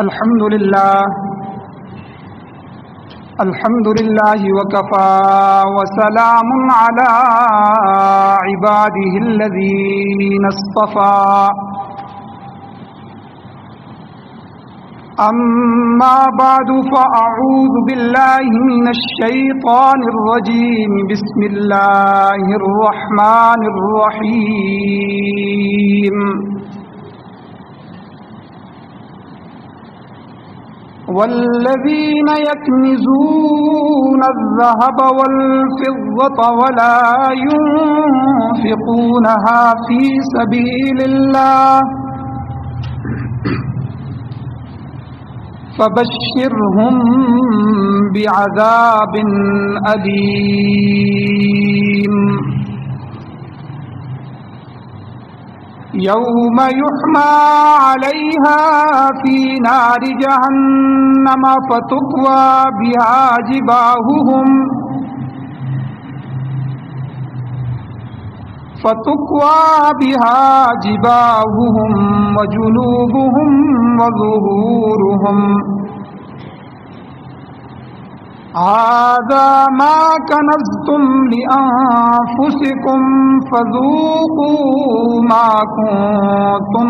الحمد لله وكفى وسلام على عباده الذين اصطفى أما بعد فأعوذ بالله من الشيطان الرجيم بسم الله الرحمن الرحيم والذين يكنزون الذهب والفضة ولا ينفقونها في سبيل الله فبشرهم بعذاب أليم يوم يحمى عليها في نار جهنم فتكوى بها جباههم وجنوبهم وظهورهم هذا ما كنزتم لأنفسكم فذوقوا ما كنتم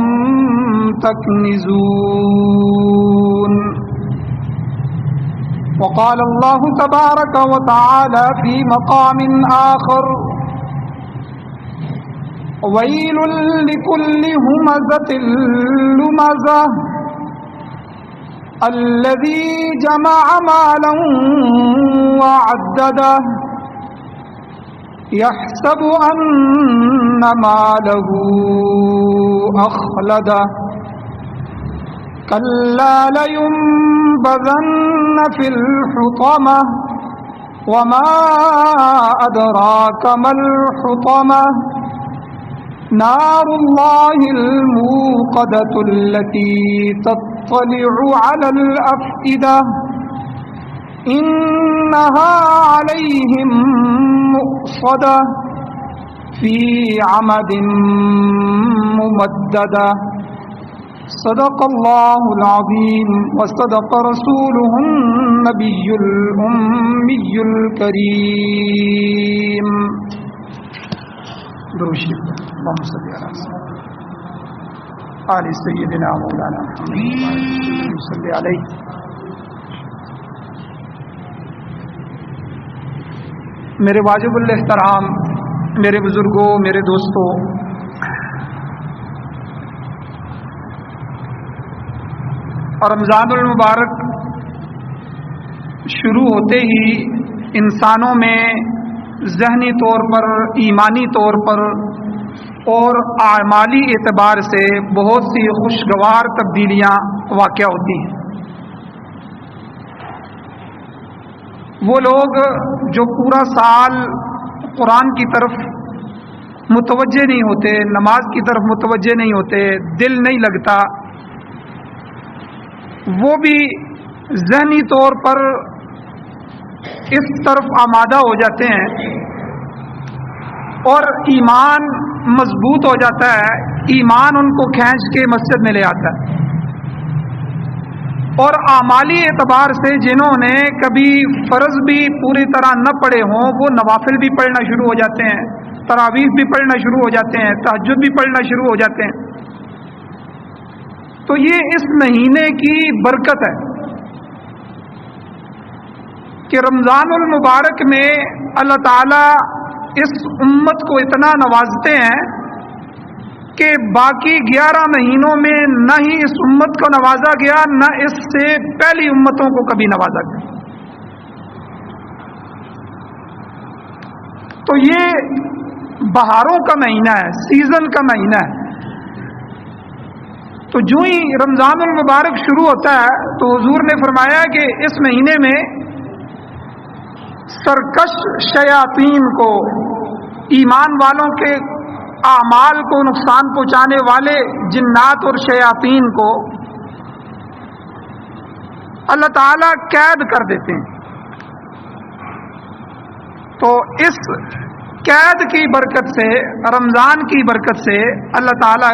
تكنزون. وقال الله تبارك وتعالى في مقام آخر ويل لكل همزة لمزة الذي جمع مالا وعدده يحسب أن ماله أخلده كلا لينبذن في الحطمة وما أدراك ما الحطمة نار الله الموقدة التي تطلع على الأفئدة إنها عليهم مؤصدة في عمد ممددة. صدق الله العظيم وصدق رسوله النبي الأمي الكريم. درود شریف اللهم صل على آل سیدنا مولانا محمد صلی علیہ. میرے واجب الاحترام، میرے بزرگوں، میرے دوستوں، رمضان المبارک شروع ہوتے ہی انسانوں میں ذہنی طور پر، ایمانی طور پر اور اعمالی اعتبار سے بہت سی خوشگوار تبدیلیاں واقع ہوتی ہیں. وہ لوگ جو پورا سال قرآن کی طرف متوجہ نہیں ہوتے، نماز کی طرف متوجہ نہیں ہوتے، دل نہیں لگتا، وہ بھی ذہنی طور پر اس طرف آمادہ ہو جاتے ہیں اور ایمان مضبوط ہو جاتا ہے، ایمان ان کو کھینچ کے مسجد میں لے آتا ہے. اور اعمالی اعتبار سے جنہوں نے کبھی فرض بھی پوری طرح نہ پڑھے ہوں وہ نوافل بھی پڑھنا شروع ہو جاتے ہیں، تراویح بھی پڑھنا شروع ہو جاتے ہیں، تہجد بھی پڑھنا شروع ہو جاتے ہیں. تو یہ اس مہینے کی برکت ہے کہ رمضان المبارک میں اللہ تعالیٰ اس امت کو اتنا نوازتے ہیں کہ باقی 11 مہینوں میں نہ ہی اس امت کو نوازا گیا، نہ اس سے پہلی امتوں کو کبھی نوازا گیا. تو یہ بہاروں کا مہینہ ہے، سیزن کا مہینہ ہے. تو جو ہی رمضان المبارک شروع ہوتا ہے تو حضور نے فرمایا کہ اس مہینے میں سرکش شیاطین کو، ایمان والوں کے اعمال کو نقصان پہنچانے والے جنات اور شیاطین کو اللہ تعالیٰ قید کر دیتے ہیں. تو اس قید کی برکت سے، رمضان کی برکت سے اللہ تعالیٰ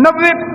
90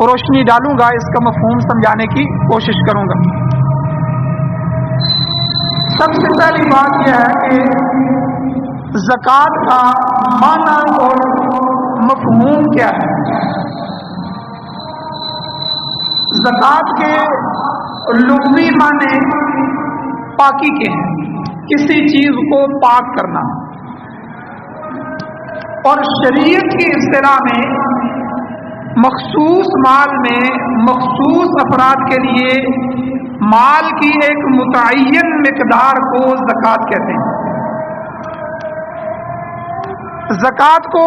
روشنی ڈالوں گا، اس کا مفہوم سمجھانے کی کوشش کروں گا۔ سب سے پہلی بات یہ ہے کہ زکوٰۃ کا معنی اور مفہوم کیا ہے۔ زکوٰۃ کے لغوی معنی پاکی کے ہیں، کسی چیز کو پاک کرنا، اور شریعت کی اصطلاح میں مخصوص مال میں مخصوص افراد کے لیے مال کی ایک متعین مقدار کو زکوٰۃ کہتے ہیں۔ زکوٰۃ کو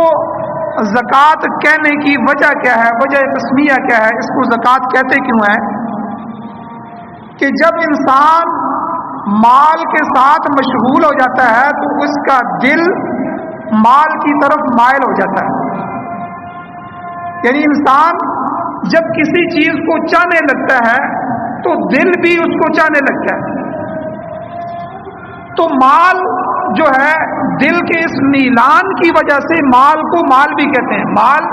زکوٰۃ کہنے کی وجہ کیا ہے، وجہ تسمیہ کیا ہے، اس کو زکوٰۃ کہتے کیوں ہے؟ کہ جب انسان مال کے ساتھ مشغول ہو جاتا ہے تو اس کا دل مال کی طرف مائل ہو جاتا ہے۔ یعنی انسان جب کسی چیز کو چاہنے لگتا ہے تو دل بھی اس کو چاہنے لگتا ہے۔ تو مال جو ہے دل کے اس میلان کی وجہ سے مال کو مال بھی کہتے ہیں، مال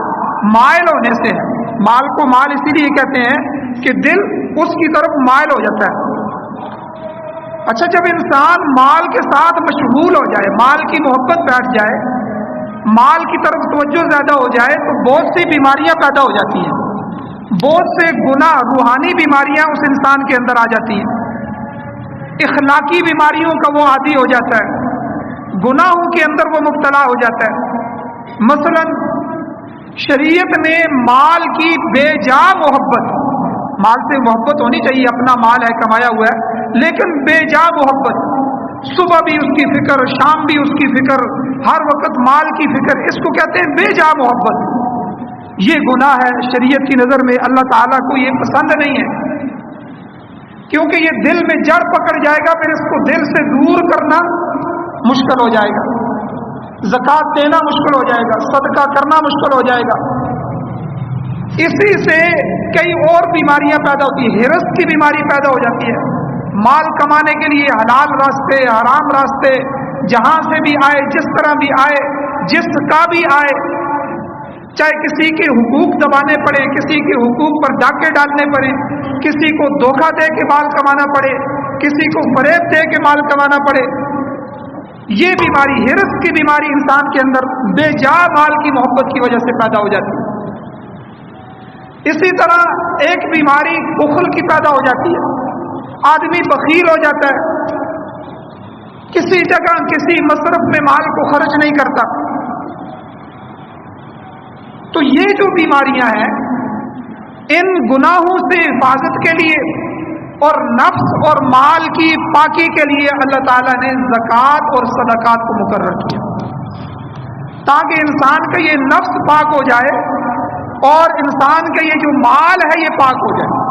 مائل ہونے سے ہے۔ مال کو مال اسی لیے کہتے ہیں کہ دل اس کی طرف مائل ہو جاتا ہے۔ اچھا، جب انسان مال کے ساتھ مشغول ہو جائے، مال کی محبت بیٹھ جائے، مال کی طرف توجہ زیادہ ہو جائے تو بہت سی بیماریاں پیدا ہو جاتی ہیں، بہت سے گناہ روحانی بیماریاں اس انسان کے اندر آ جاتی ہیں، اخلاقی بیماریوں کا وہ عادی ہو جاتا ہے، گناہوں کے اندر وہ مبتلا ہو جاتا ہے۔ مثلا شریعت نے مال کی بے جا محبت، مال سے محبت ہونی چاہیے، اپنا مال ہے کمایا ہوا ہے، لیکن بے جا محبت، صبح بھی اس کی فکر، شام بھی اس کی فکر، ہر وقت مال کی فکر، اس کو کہتے ہیں بے جا محبت۔ یہ گناہ ہے شریعت کی نظر میں، اللہ تعالیٰ کو یہ پسند نہیں ہے، کیونکہ یہ دل میں جڑ پکڑ جائے گا، پھر اس کو دل سے دور کرنا مشکل ہو جائے گا، زکوٰۃ دینا مشکل ہو جائے گا، صدقہ کرنا مشکل ہو جائے گا۔ اسی سے کئی اور بیماریاں پیدا ہوتی ہیں، ہرس کی بیماری پیدا ہو جاتی ہے۔ مال کمانے کے لیے حلال راستے، حرام راستے، جہاں سے بھی آئے، جس طرح بھی آئے، جس کا بھی آئے، چاہے کسی کے حقوق دبانے پڑے، کسی کے حقوق پر ڈاکے ڈالنے پڑے، کسی کو دھوکہ دے کے مال کمانا پڑے، کسی کو فریب دے کے مال کمانا پڑے، یہ بیماری، ہرس کی بیماری انسان کے اندر بے جا مال کی محبت کی وجہ سے پیدا ہو جاتی ہے۔ اسی طرح ایک بیماری بخل کی پیدا ہو جاتی ہے، آدمی بخیل ہو جاتا ہے، کسی جگہ کسی مصرف میں مال کو خرچ نہیں کرتا۔ تو یہ جو بیماریاں ہیں، ان گناہوں سے حفاظت کے لیے اور نفس اور مال کی پاکی کے لیے اللہ تعالیٰ نے زکوٰۃ اور صدقات کو مقرر کیا، تاکہ انسان کا یہ نفس پاک ہو جائے اور انسان کا یہ جو مال ہے یہ پاک ہو جائے۔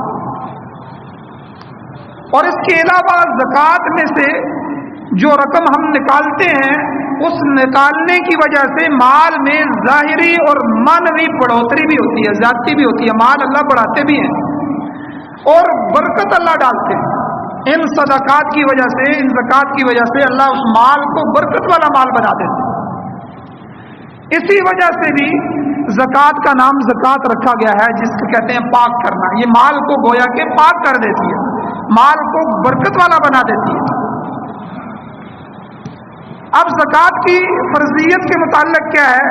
اور اس کے علاوہ زکوٰۃ میں سے جو رقم ہم نکالتے ہیں، اس نکالنے کی وجہ سے مال میں ظاہری اور معنوی بڑھوتری بھی ہوتی ہے، زیادتی بھی ہوتی ہے، مال اللہ بڑھاتے بھی ہیں اور برکت اللہ ڈالتے ہیں۔ ان صدقات کی وجہ سے، ان زکوٰۃ کی وجہ سے اللہ اس مال کو برکت والا مال بنا دیتے ہیں۔ اسی وجہ سے بھی زکوٰۃ کا نام زکوٰۃ رکھا گیا ہے، جس کو کہتے ہیں پاک کرنا۔ یہ مال کو گویا کہ پاک کر دیتی ہے، مال کو برکت والا بنا دیتی ہے۔ اب زکوٰۃ کی فرضیت کے متعلق کیا ہے؟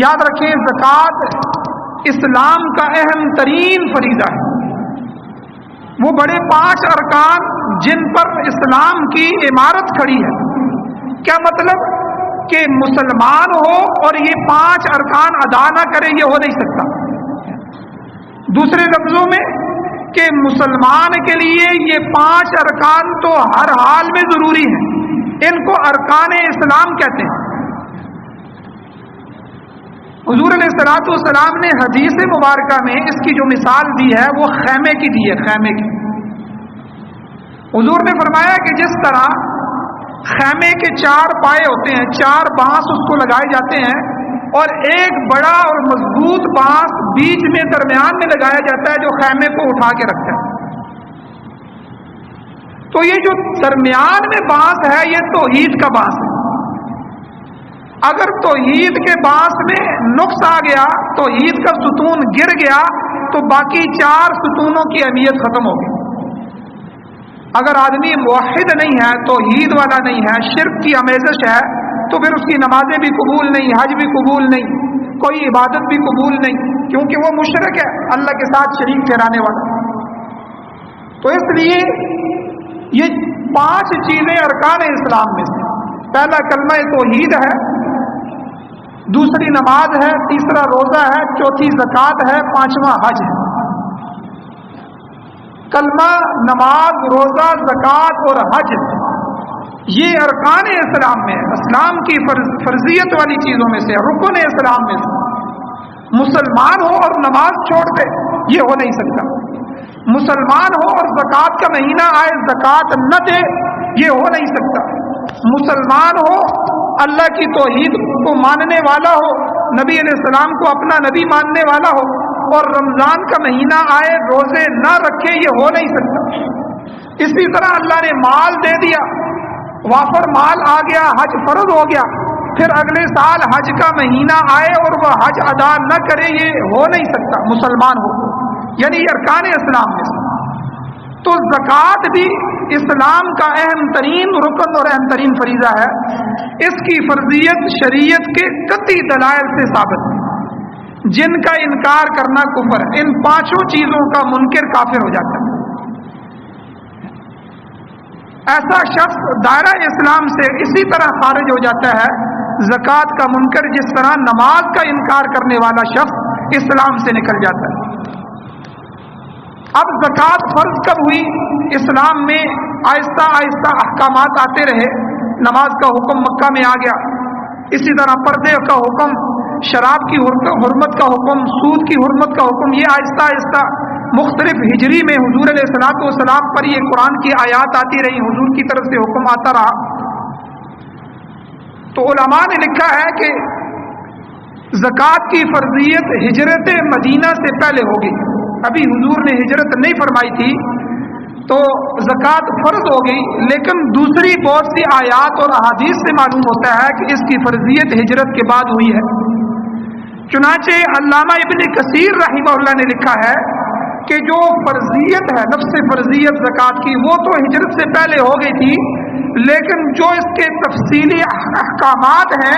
یاد رکھیں، زکوٰۃ اسلام کا اہم ترین فریضہ ہے۔ وہ بڑے 5 ارکان جن پر اسلام کی عمارت کھڑی ہے۔ کیا مطلب؟ کہ مسلمان ہو اور یہ 5 ارکان ادا نہ کرے، یہ ہو نہیں سکتا۔ دوسرے لفظوں میں کہ مسلمان کے لیے یہ 5 ارکان تو ہر حال میں ضروری ہیں، ان کو ارکان اسلام کہتے ہیں۔ حضور علیہ الصلوۃ والسلام نے حدیث مبارکہ میں اس کی جو مثال دی ہے وہ خیمے کی دی ہے، خیمے کی۔ حضور نے فرمایا کہ جس طرح خیمے کے 4 پائے ہوتے ہیں، 4 بانس اس کو لگائے جاتے ہیں اور ایک بڑا اور مضبوط بانس بیچ میں درمیان میں لگایا جاتا ہے جو خیمے کو اٹھا کے رکھتا ہے۔ تو یہ جو درمیان میں بانس ہے یہ توحید کا بانس ہے۔ اگر توحید کے بانس میں نقص آ گیا، توحید کا ستون گر گیا تو باقی 4 ستونوں کی اہمیت ختم ہوگی۔ اگر آدمی موحد نہیں ہے، توحید والا نہیں ہے، شرک کی آمیزش ہے، تو پھر اس کی نمازیں بھی قبول نہیں، حج بھی قبول نہیں، کوئی عبادت بھی قبول نہیں، کیونکہ وہ مشرک ہے، اللہ کے ساتھ شریک ٹھہرانے والا۔ تو اس لیے یہ 5 چیزیں ارکان اسلام میں سے، پہلا کلمہ توحید ہے، دوسری نماز ہے، تیسرا روزہ ہے، چوتھی زکوٰۃ ہے، 5واں حج ہے۔ کلمہ، نماز، روزہ، زکوٰۃ اور حج، یہ ارکان اسلام میں، اسلام کی فرضیت والی چیزوں میں سے، رکن اسلام میں سے۔ مسلمان ہو اور نماز چھوڑ دے، یہ ہو نہیں سکتا۔ مسلمان ہو اور زکوٰۃ کا مہینہ آئے زکوٰۃ نہ دے، یہ ہو نہیں سکتا۔ مسلمان ہو، اللہ کی توحید کو ماننے والا ہو، نبی علیہ السلام کو اپنا نبی ماننے والا ہو، اور رمضان کا مہینہ آئے روزے نہ رکھے، یہ ہو نہیں سکتا۔ اسی طرح اللہ نے مال دے دیا، وافر مال آ گیا، حج فرض ہو گیا، پھر اگلے سال حج کا مہینہ آئے اور وہ حج ادا نہ کرے، یہ ہو نہیں سکتا مسلمان ہو، یعنی ارکان اسلام میں سے۔ تو زکوٰۃ بھی اسلام کا اہم ترین رکن اور اہم ترین فریضہ ہے۔ اس کی فرضیت شریعت کے قطعی دلائل سے ثابت ہے، جن کا انکار کرنا کفر ہے۔ ان 5 چیزوں کا منکر کافر ہو جاتا ہے۔ ایسا شخص دائرہ اسلام سے اسی طرح خارج ہو جاتا ہے زکوٰۃ کا منکر جس طرح نماز کا انکار کرنے والا شخص اسلام سے نکل جاتا ہے۔ اب زکوٰۃ فرض کب ہوئی؟ اسلام میں آہستہ آہستہ احکامات آتے رہے۔ نماز کا حکم مکہ میں آ گیا، اسی طرح پردے کا حکم، شراب کی حرمت کا حکم، سود کی حرمت کا حکم، یہ آہستہ آہستہ مختلف ہجری میں حضور علیہ الصلوۃ والسلام پر یہ قرآن کی آیات آتی رہی، حضور کی طرف سے حکم آتا رہا۔ تو علماء نے لکھا ہے کہ زکوٰۃ کی فرضیت ہجرت مدینہ سے پہلے ہوگی، ابھی حضور نے ہجرت نہیں فرمائی تھی تو زکوٰۃ فرض ہو گئی، لیکن دوسری بہت سی آیات اور احادیث سے معلوم ہوتا ہے کہ اس کی فرضیت ہجرت کے بعد ہوئی ہے۔ چنانچہ علامہ ابن کثیر رحمہ اللہ نے لکھا ہے کہ جو فرضیت ہے، نفس فرضیت زکوٰۃ کی، وہ تو ہجرت سے پہلے ہو گئی تھی، لیکن جو اس کے تفصیلی احکامات ہیں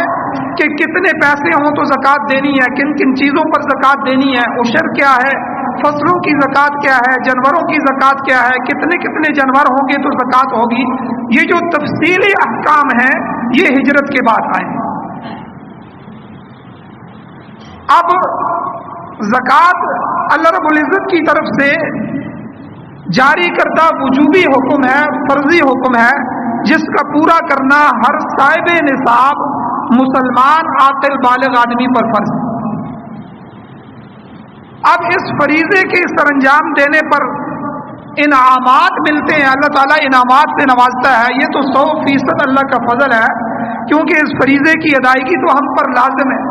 کہ کتنے پیسے ہوں تو زکوٰۃ دینی ہے، کن کن چیزوں پر زکوٰۃ دینی ہے، عشر کیا ہے، فصلوں کی زکوٰۃ کیا ہے، جانوروں کی زکوٰۃ کیا ہے، کتنے کتنے جانور ہوں گے تو زکوٰۃ ہوگی، یہ جو تفصیلی احکام ہیں یہ ہجرت کے بعد آئے ہیں۔ اب زکوٰۃ اللہ رب العزت کی طرف سے جاری کردہ وجوبی حکم ہے، فرضی حکم ہے، جس کا پورا کرنا ہر صاحب نصاب مسلمان عاقل بالغ آدمی پر فرض ہے۔ اب اس فریضے کے سر انجام دینے پر انعامات ملتے ہیں، اللہ تعالیٰ انعامات سے نوازتا ہے، یہ تو 100% اللہ کا فضل ہے، کیونکہ اس فریضے کی ادائیگی تو ہم پر لازم ہے۔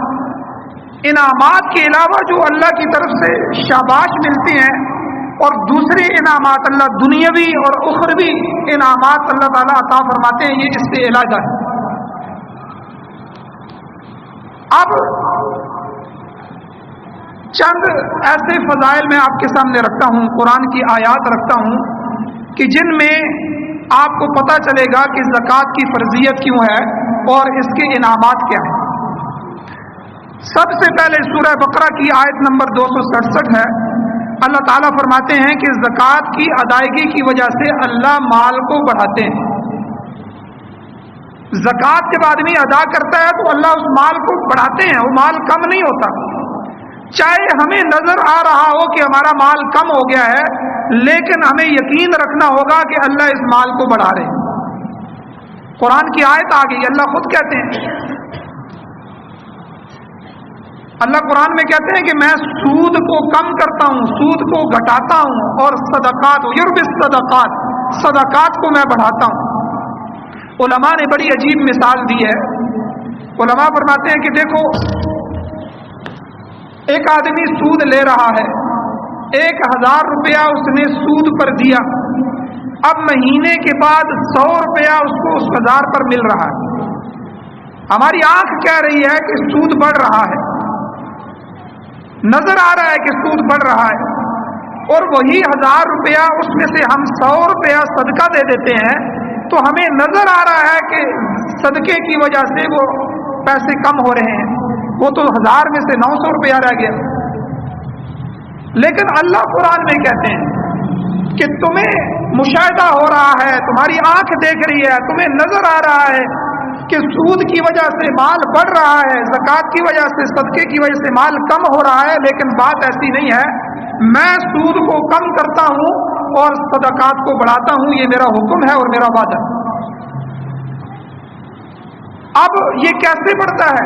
انعامات کے علاوہ جو اللہ کی طرف سے شاباش ملتے ہیں اور دوسرے انعامات اللہ دنیاوی اور اخروی انعامات اللہ تعالیٰ عطا فرماتے ہیں، یہ اس سے علاوہ ہے۔ اب چند ایسے فضائل میں آپ کے سامنے رکھتا ہوں، قرآن کی آیات رکھتا ہوں کہ جن میں آپ کو پتہ چلے گا کہ زکوٰۃ کی فرضیت کیوں ہے اور اس کے انعامات کیا ہیں۔ سب سے پہلے سورہ بقرہ کی آیت نمبر 267 ہے۔ اللہ تعالیٰ فرماتے ہیں کہ زکوٰۃ کی ادائیگی کی وجہ سے اللہ مال کو بڑھاتے ہیں۔ زکوٰۃ جب آدمی ادا کرتا ہے تو اللہ اس مال کو بڑھاتے ہیں، وہ مال کم نہیں ہوتا۔ چاہے ہمیں نظر آ رہا ہو کہ ہمارا مال کم ہو گیا ہے، لیکن ہمیں یقین رکھنا ہوگا کہ اللہ اس مال کو بڑھا رہے ہیں۔ قرآن کی آیت آ گئی، اللہ خود کہتے ہیں، اللہ قرآن میں کہتے ہیں کہ میں سود کو کم کرتا ہوں، سود کو گھٹاتا ہوں، اور صدقات یربی الصدقات، صدقات کو میں بڑھاتا ہوں۔ علماء نے بڑی عجیب مثال دی ہے۔ علماء فرماتے ہیں کہ دیکھو، ایک آدمی سود لے رہا ہے، 1000 روپیہ اس نے سود پر دیا، اب مہینے کے بعد 100 روپیہ اس کو اس 1000 پر مل رہا ہے۔ ہماری آنکھ کہہ رہی ہے کہ سود بڑھ رہا ہے، نظر آ رہا ہے کہ سود بڑھ رہا ہے، اور وہی 1000 روپیہ اس میں سے ہم 100 روپیہ صدقہ دے دیتے ہیں، تو ہمیں نظر آ رہا ہے کہ صدقے کی وجہ سے وہ پیسے کم ہو رہے ہیں، وہ تو 1000 میں سے 900 روپیہ رہ گیا۔ لیکن اللہ قرآن میں کہتے ہیں کہ تمہیں مشاہدہ ہو رہا ہے، تمہاری آنکھ دیکھ رہی ہے، تمہیں نظر آ رہا ہے کہ سود کی وجہ سے مال بڑھ رہا ہے، زکوٰۃ کی وجہ سے، صدقے کی وجہ سے مال کم ہو رہا ہے، لیکن بات ایسی نہیں ہے۔ میں سود کو کم کرتا ہوں اور صدقات کو بڑھاتا ہوں، یہ میرا حکم ہے اور میرا وعدہ ہے۔ اب یہ کیسے بڑھتا ہے؟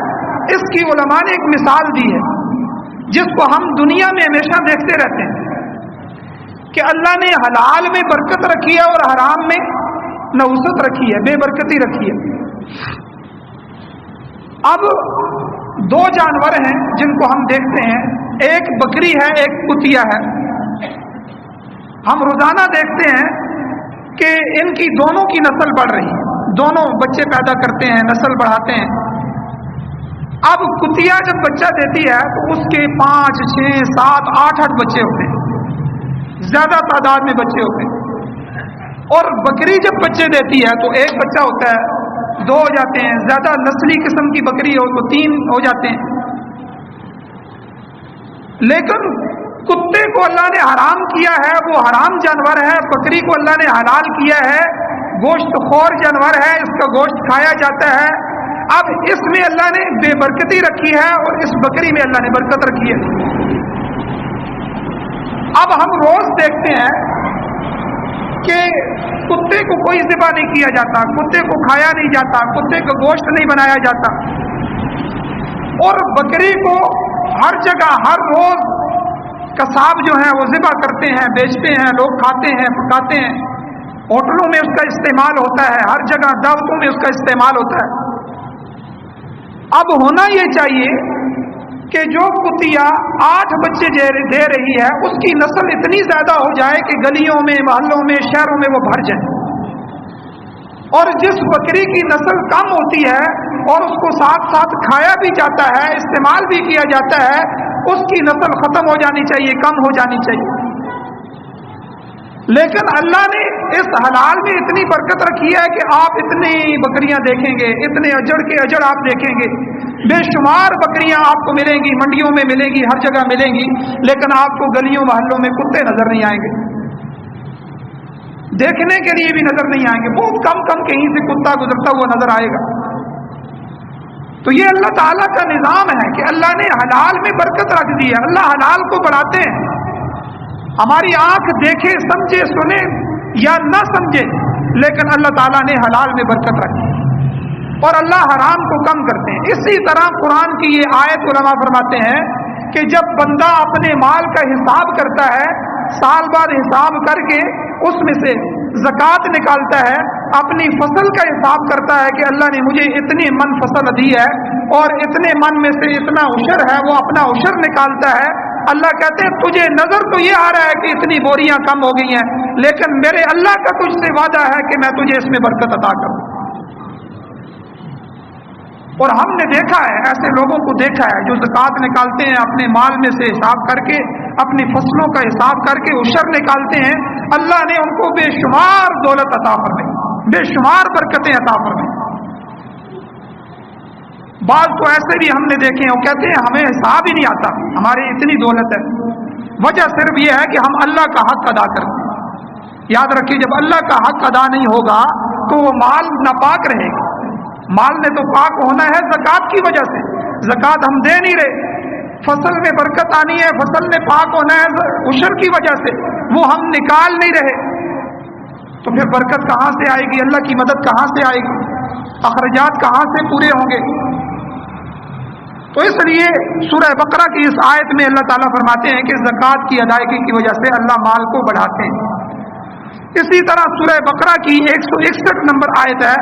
اس کی علماء نے ایک مثال دی ہے جس کو ہم دنیا میں ہمیشہ دیکھتے رہتے ہیں کہ اللہ نے حلال میں برکت رکھی ہے اور حرام میں نحوست رکھی ہے، بے برکتی رکھی ہے۔ اب 2 جانور ہیں جن کو ہم دیکھتے ہیں، ایک بکری ہے، ایک کتیا ہے۔ ہم روزانہ دیکھتے ہیں کہ ان کی دونوں کی نسل بڑھ رہی ہے، دونوں بچے پیدا کرتے ہیں، نسل بڑھاتے ہیں۔ اب کتیا جب بچہ دیتی ہے تو اس کے 5 6 7 8 8 بچے ہوتے ہیں، زیادہ تعداد میں بچے ہوتے ہیں۔ اور بکری جب بچے دیتی ہے تو ایک بچہ ہوتا ہے، 2 ہو جاتے ہیں، زیادہ نسلی قسم کی بکری ہو تو 3 ہو جاتے ہیں۔ لیکن کتے کو اللہ نے حرام کیا ہے، وہ حرام جانور ہے، بکری کو اللہ نے حلال کیا ہے، گوشت خور جانور ہے، اس کا گوشت کھایا جاتا ہے۔ اب اس میں اللہ نے بے برکتی رکھی ہے اور اس بکری میں اللہ نے برکت رکھی ہے۔ اب ہم روز دیکھتے ہیں کہ کتے کو کوئی ذبح نہیں کیا جاتا، کتے کو کھایا نہیں جاتا، کتے کا گوشت نہیں بنایا جاتا، اور بکری کو ہر جگہ ہر روز قصاب جو ہیں وہ ذبح کرتے ہیں، بیچتے ہیں، لوگ کھاتے ہیں، پکاتے ہیں، ہوٹلوں میں اس کا استعمال ہوتا ہے، ہر جگہ دعوتوں میں اس کا استعمال ہوتا ہے۔ اب ہونا یہ چاہیے کہ جو کتیا 8 بچے دے رہی ہے اس کی نسل اتنی زیادہ ہو جائے کہ گلیوں میں، محلوں میں، شہروں میں وہ بھر جائے، اور جس بکری کی نسل کم ہوتی ہے اور اس کو ساتھ ساتھ کھایا بھی جاتا ہے، استعمال بھی کیا جاتا ہے، اس کی نسل ختم ہو جانی چاہیے، کم ہو جانی چاہیے۔ لیکن اللہ نے اس حلال میں اتنی برکت رکھی ہے کہ آپ اتنی بکریاں دیکھیں گے، اتنے اجڑ کے اجڑ آپ دیکھیں گے، بے شمار بکریاں آپ کو ملیں گی، منڈیوں میں ملیں گی، ہر جگہ ملیں گی، لیکن آپ کو گلیوں محلوں میں کتے نظر نہیں آئیں گے، دیکھنے کے لیے بھی نظر نہیں آئیں گے، بہت کم کم کہیں سے کتا گزرتا ہوا نظر آئے گا۔ تو یہ اللہ تعالیٰ کا نظام ہے کہ اللہ نے حلال میں برکت رکھ دی ہے، اللہ حلال کو بڑھاتے ہیں۔ ہماری آنکھ دیکھے، سمجھے، سنے یا نہ سمجھے، لیکن اللہ تعالیٰ نے حلال میں برکت رکھی اور اللہ حرام کو کم کرتے ہیں۔ اسی طرح قرآن کی یہ آیت علماء فرماتے ہیں کہ جب بندہ اپنے مال کا حساب کرتا ہے، سال بعد حساب کر کے اس میں سے زکوٰۃ نکالتا ہے، اپنی فصل کا حساب کرتا ہے کہ اللہ نے مجھے اتنی من فصل دی ہے اور اتنے من میں سے اتنا عشر ہے، وہ اپنا عشر نکالتا ہے۔ اللہ کہتے ہیں تجھے نظر تو یہ آ رہا ہے کہ اتنی بوریاں کم ہو گئی ہیں، لیکن میرے اللہ کا تجھ سے وعدہ ہے کہ میں تجھے اس میں برکت عطا کروں۔ اور ہم نے دیکھا ہے، ایسے لوگوں کو دیکھا ہے جو زکوٰۃ نکالتے ہیں، اپنے مال میں سے حساب کر کے، اپنی فصلوں کا حساب کر کے عشر نکالتے ہیں، اللہ نے ان کو بے شمار دولت عطا فرمائی، بے شمار برکتیں عطا فرمائی۔ بعض تو ایسے بھی ہم نے دیکھے ہیں، وہ کہتے ہیں ہمیں حساب ہی نہیں آتا، ہماری اتنی دولت ہے۔ وجہ صرف یہ ہے کہ ہم اللہ کا حق ادا کرتے ہیں۔ یاد رکھیے، جب اللہ کا حق ادا نہیں ہوگا تو وہ مال ناپاک رہے گا۔ مال نے تو پاک ہونا ہے زکوٰۃ کی وجہ سے، زکوٰۃ ہم دے نہیں رہے، فصل میں برکت آنی ہے، فصل میں پاک ہونا ہے عشر کی وجہ سے، وہ ہم نکال نہیں رہے، تو پھر برکت کہاں سے آئے گی؟ اللہ کی مدد کہاں سے آئے گی؟ اخراجات کہاں سے پورے ہوں گے؟ تو اس لیے سورہ بقرہ کی اس آیت میں اللہ تعالیٰ فرماتے ہیں کہ زکوٰۃ کی ادائیگی کی وجہ سے اللہ مال کو بڑھاتے ہیں۔ اسی طرح سورہ بقرہ کی 161 نمبر آیت ہے،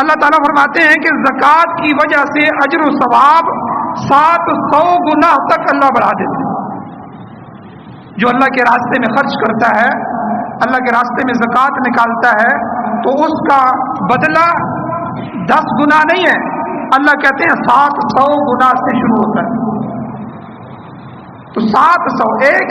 اللہ تعالیٰ فرماتے ہیں کہ زکوٰۃ کی وجہ سے اجر و ثواب 700 گنا تک اللہ بڑھا دیتے ہیں۔ جو اللہ کے راستے میں خرچ کرتا ہے، اللہ کے راستے میں زکوٰۃ نکالتا ہے، تو اس کا بدلہ 10 گنا نہیں ہے، اللہ کہتے ہیں 700 گنا سے شروع ہوتا ہے۔ تو 700، ایک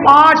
5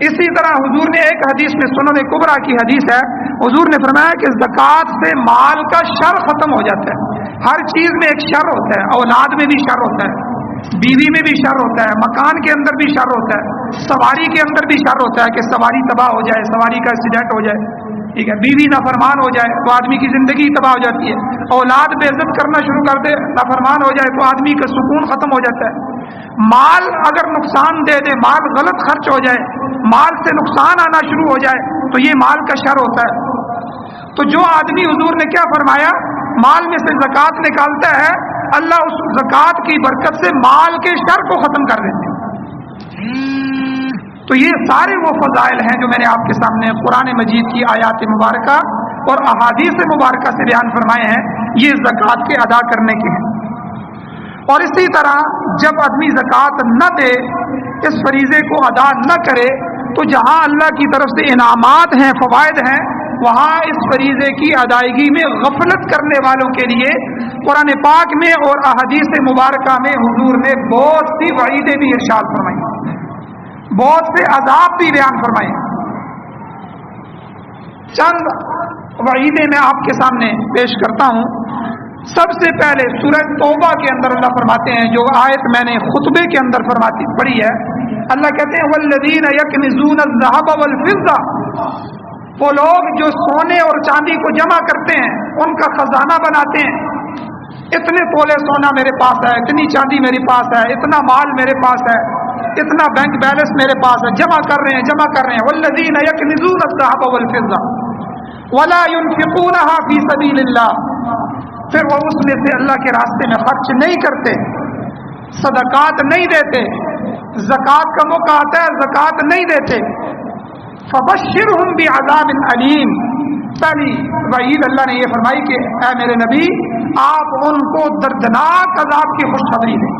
اسی طرح حضور نے ایک حدیث میں، سنن کبریٰ کی حدیث ہے، حضور نے فرمایا کہ زکوٰۃ سے مال کا شر ختم ہو جاتا ہے۔ ہر چیز میں ایک شر ہوتا ہے، اولاد میں بھی شر ہوتا ہے، بیوی میں بھی شر ہوتا ہے، مکان کے اندر بھی شر ہوتا ہے، سواری کے اندر بھی شر ہوتا ہے کہ سواری تباہ ہو جائے، سواری کا ایکسیڈنٹ ہو جائے، ٹھیک ہے، بیوی نافرمان ہو جائے تو آدمی کی زندگی تباہ ہو جاتی ہے، اولاد بے عزت کرنا شروع کر دے، نافرمان ہو جائے تو آدمی کا سکون ختم ہو جاتا ہے۔ مال اگر نقصان دے دے، مال غلط خرچ ہو جائے، مال سے نقصان آنا شروع ہو جائے تو یہ مال کا شر ہوتا ہے۔ تو جو آدمی، حضور نے کیا فرمایا، مال میں سے زکوٰۃ نکالتا ہے، اللہ اس زکوٰۃ کی برکت سے مال کے شر کو ختم کر دیتے ہیں۔ تو یہ سارے وہ فضائل ہیں جو میں نے آپ کے سامنے قرآن مجید کی آیات مبارکہ اور احادیث مبارکہ سے بیان فرمائے ہیں، یہ زکوٰۃ کے ادا کرنے کے ہیں۔ اور اسی طرح جب آدمی زکوٰۃ نہ دے، اس فریضے کو ادا نہ کرے، تو جہاں اللہ کی طرف سے انعامات ہیں، فوائد ہیں، وہاں اس فریضے کی ادائیگی میں غفلت کرنے والوں کے لیے قرآن پاک میں اور احادیث مبارکہ میں حضور نے بہت سی وعیدیں بھی ارشاد فرمائی، بہت سے عذاب بھی بیان فرمائے۔ چند وعیدیں میں آپ کے سامنے پیش کرتا ہوں۔ سب سے پہلے سورہ توبہ کے اندر اللہ فرماتے ہیں، جو آیت میں نے خطبے کے اندر پڑھی ہے، اللہ کہتے ہیں والذین یکنزون الذهب والفضة، وہ لوگ جو سونے اور چاندی کو جمع کرتے ہیں، ان کا خزانہ بناتے ہیں، اتنے تولے سونا میرے پاس ہے، اتنی چاندی میرے پاس ہے، اتنا مال میرے پاس ہے، اتنا بینک بیلنس میرے پاس ہے، جمع کر رہے ہیں والذین یکنزون الذهب والفضة ولا ينفقونها في سبيل الله، پھر وہ اس میں سے اللہ کے راستے میں خرچ نہیں کرتے، صدقات نہیں دیتے، زکوٰۃ کا موقع آتا ہے زکوٰۃ نہیں دیتے، فبشرہم بعذاب علیم، پہلی وعید اللہ نے یہ فرمائی کہ اے میرے نبی، آپ ان کو دردناک عذاب کی خوشخبری دیں۔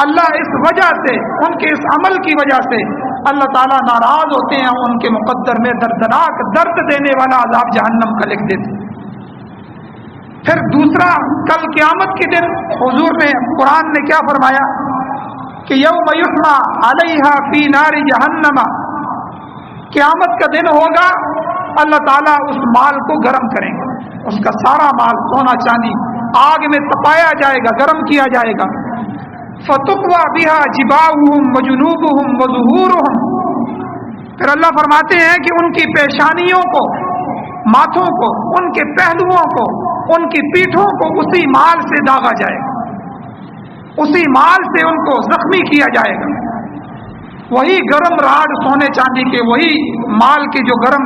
اللہ اس وجہ سے، ان کے اس عمل کی وجہ سے اللہ تعالیٰ ناراض ہوتے ہیں، ان کے مقدر میں دردناک درد دینے والا عذاب جہنم کا لکھ دیتے ہیں۔ پھر دوسرا، کل قیامت کے دن حضور نے، قرآن نے کیا فرمایا کہ یوم یحمى علیہا فی نار جہنم، قیامت کا دن ہوگا، اللہ تعالیٰ اس مال کو گرم کریں گے، اس کا سارا مال سونا چاندی آگ میں تپایا جائے گا، گرم کیا جائے گا، فتقوى بها جباہهم وجنوبهم وظہورهم، پھر اللہ فرماتے ہیں کہ ان کی پیشانیوں کو، ماتھوں کو، ان کے پہلوؤں کو، ان کی پیٹھوں کو اسی مال سے داغا جائے گا، اسی مال سے ان کو زخمی کیا جائے گا۔ وہی گرم راڈ سونے چاندی کے، وہی مال کے جو گرم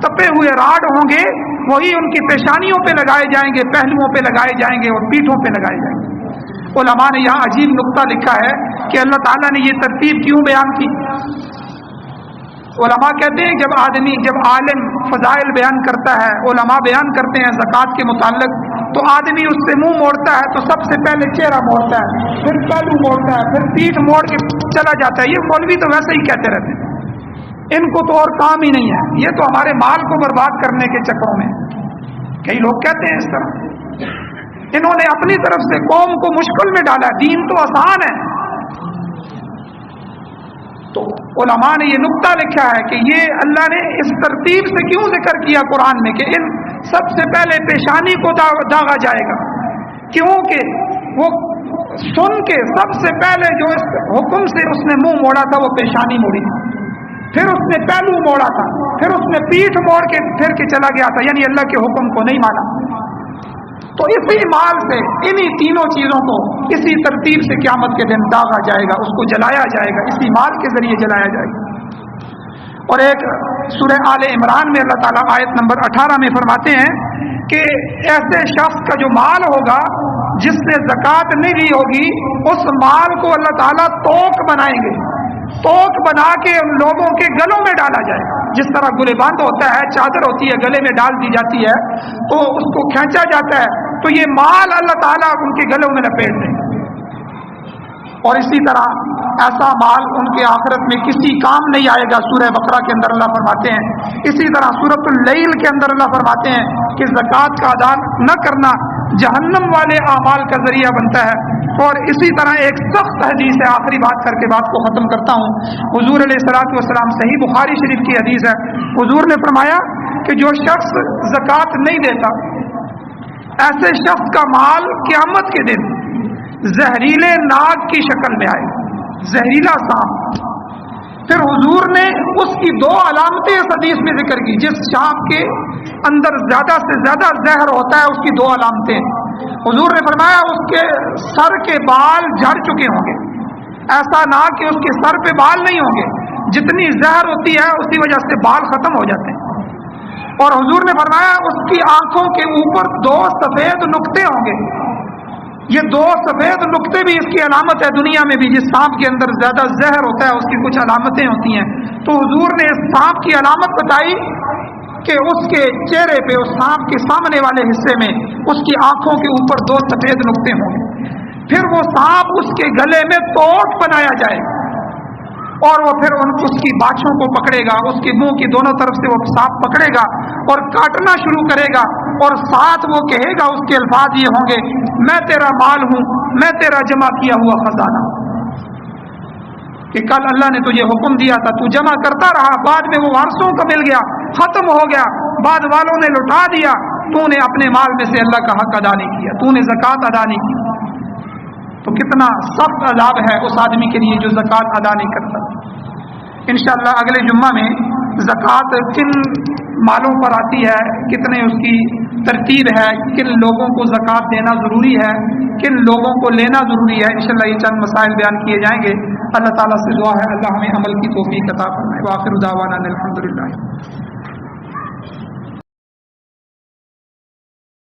تپے ہوئے راڈ ہوں گے، وہی ان کی پیشانیوں پہ لگائے جائیں گے، پہلوؤں پہ لگائے جائیں گے اور پیٹھوں پہ لگائے جائیں گے۔ علماء نے یہاں عجیب نقطہ لکھا ہے کہ اللہ تعالیٰ نے یہ ترتیب کیوں بیان کی۔ علماء کہتے ہیں جب عالم فضائل بیان کرتا ہے، علماء بیان کرتے ہیں زکوٰۃ کے متعلق، تو آدمی اس سے منہ موڑتا ہے تو سب سے پہلے چہرہ موڑتا ہے، پھر پہلو موڑتا ہے، پھر پیٹھ موڑ کے چلا جاتا ہے۔ یہ مولوی تو ویسے ہی کہتے رہتے ہیں، ان کو تو اور کام ہی نہیں ہے، یہ تو ہمارے مال کو برباد کرنے کے چکروں میں۔ کئی لوگ کہتے ہیں اس طرح، انہوں نے اپنی طرف سے قوم کو مشکل میں ڈالا، دین تو آسان ہے۔ تو علماء نے یہ نقطہ لکھا ہے کہ یہ اللہ نے اس ترتیب سے کیوں ذکر کیا قرآن میں کہ ان سب سے پہلے پیشانی کو داغا جائے گا، کیونکہ وہ سن کے سب سے پہلے جو اس حکم سے اس نے منہ موڑا تھا وہ پیشانی موڑی، پھر اس نے پہلو موڑا تھا، پھر اس نے پیٹھ موڑ کے پھر کے چلا گیا تھا، یعنی اللہ کے حکم کو نہیں مانا۔ تو اسی مال سے، انہی تینوں چیزوں کو اسی ترتیب سے قیامت کے دن داغا جائے گا، اس کو جلایا جائے گا، اسی مال کے ذریعے جلایا جائے گا۔ اور ایک سورہ آل عمران میں اللہ تعالیٰ آیت نمبر 18 میں فرماتے ہیں کہ ایسے شخص کا جو مال ہوگا جس نے زکوٰۃ نہیں دی ہوگی، اس مال کو اللہ تعالیٰ توق بنائیں گے، توق بنا کے ان لوگوں کے گلوں میں ڈالا جائے گا، جس طرح گلے بند ہوتا ہے، چادر ہوتی ہے گلے میں ڈال دی جاتی ہے تو اس کو کھینچا جاتا ہے، تو یہ مال اللہ تعالیٰ ان کے گلوں میں لپیٹ دیں گے۔ اور اسی طرح ایسا مال ان کے آخرت میں کسی کام نہیں آئے گا۔ سورہ بقرہ کے اندر اللہ فرماتے ہیں، اسی طرح سورۃ اللیل کے اندر اللہ فرماتے ہیں کہ زکوٰۃ کا ادا نہ کرنا جہنم والے اعمال کا ذریعہ بنتا ہے۔ اور اسی طرح ایک سخت حدیث ہے، آخری بات کر کے بات کو ختم کرتا ہوں۔ حضور علیہ الصلوۃ والسلام، صحیح بخاری شریف کی حدیث ہے، حضور نے فرمایا کہ جو شخص زکوٰۃ نہیں دیتا، ایسے شخص کا مال قیامت کے دن زہریلے ناگ کی شکل میں آئے، زہریلا سانپ۔ پھر حضور نے اس کی دو علامتیں اس حدیث میں ذکر کی، جس سانپ کے اندر زیادہ سے زیادہ زہر ہوتا ہے، اس کی دو علامتیں۔ حضور نے فرمایا اس کے سر کے بال جھڑ چکے ہوں گے، ایسا نہ کہ اس کے سر پہ بال نہیں ہوں گے، جتنی زہر ہوتی ہے اسی وجہ سے بال ختم ہو جاتے ہیں۔ اور حضور نے فرمایا اس کی آنکھوں کے اوپر دو سفید نقطے ہوں گے، یہ دو سفید نقطے بھی اس کی علامت ہے۔ دنیا میں بھی جس سانپ کے اندر زیادہ زہر ہوتا ہے اس کی کچھ علامتیں ہوتی ہیں، تو حضور نے اس سانپ کی علامت بتائی کہ اس کے چہرے پہ، اس سانپ کے سامنے والے حصے میں، اس کی آنکھوں کے اوپر دو سفید نقطے ہوں گے۔ پھر وہ سانپ اس کے گلے میں توق بنایا جائے گا، اور وہ پھر اس کی باچھوں کو پکڑے گا، اس کے منہ کی دونوں طرف سے وہ سانپ پکڑے گا اور کاٹنا شروع کرے گا، اور ساتھ وہ کہے گا، اس کے الفاظ یہ ہوں گے، میں تیرا مال ہوں، میں تیرا جمع کیا ہوا خزانہ، کہ کل اللہ نے تجھے حکم دیا تھا، تو جمع کرتا رہا، بعد میں وہ وارثوں کو مل گیا، ختم ہو گیا، بعد والوں نے لٹا دیا، تو نے اپنے مال میں سے اللہ کا حق ادا نہیں کیا، تو نے زکوٰۃ ادا نہیں کی۔ تو کتنا سخت عذاب ہے اس آدمی کے لیے جو زکوٰۃ ادا نہیں کرتا۔ انشاءاللہ اگلے جمعہ میں زکوٰۃ کن مالوں پر آتی ہے، کتنے اس کی ترتیب ہے، کن لوگوں کو زکوٰۃ دینا ضروری ہے، کن لوگوں کو لینا ضروری ہے، انشاءاللہ یہ چند مسائل بیان کیے جائیں گے۔ اللہ تعالیٰ سے دعا ہے اللہ ہمیں عمل کی توفیق عطا فرمائے۔ وآخر دعوانا الحمدللہ۔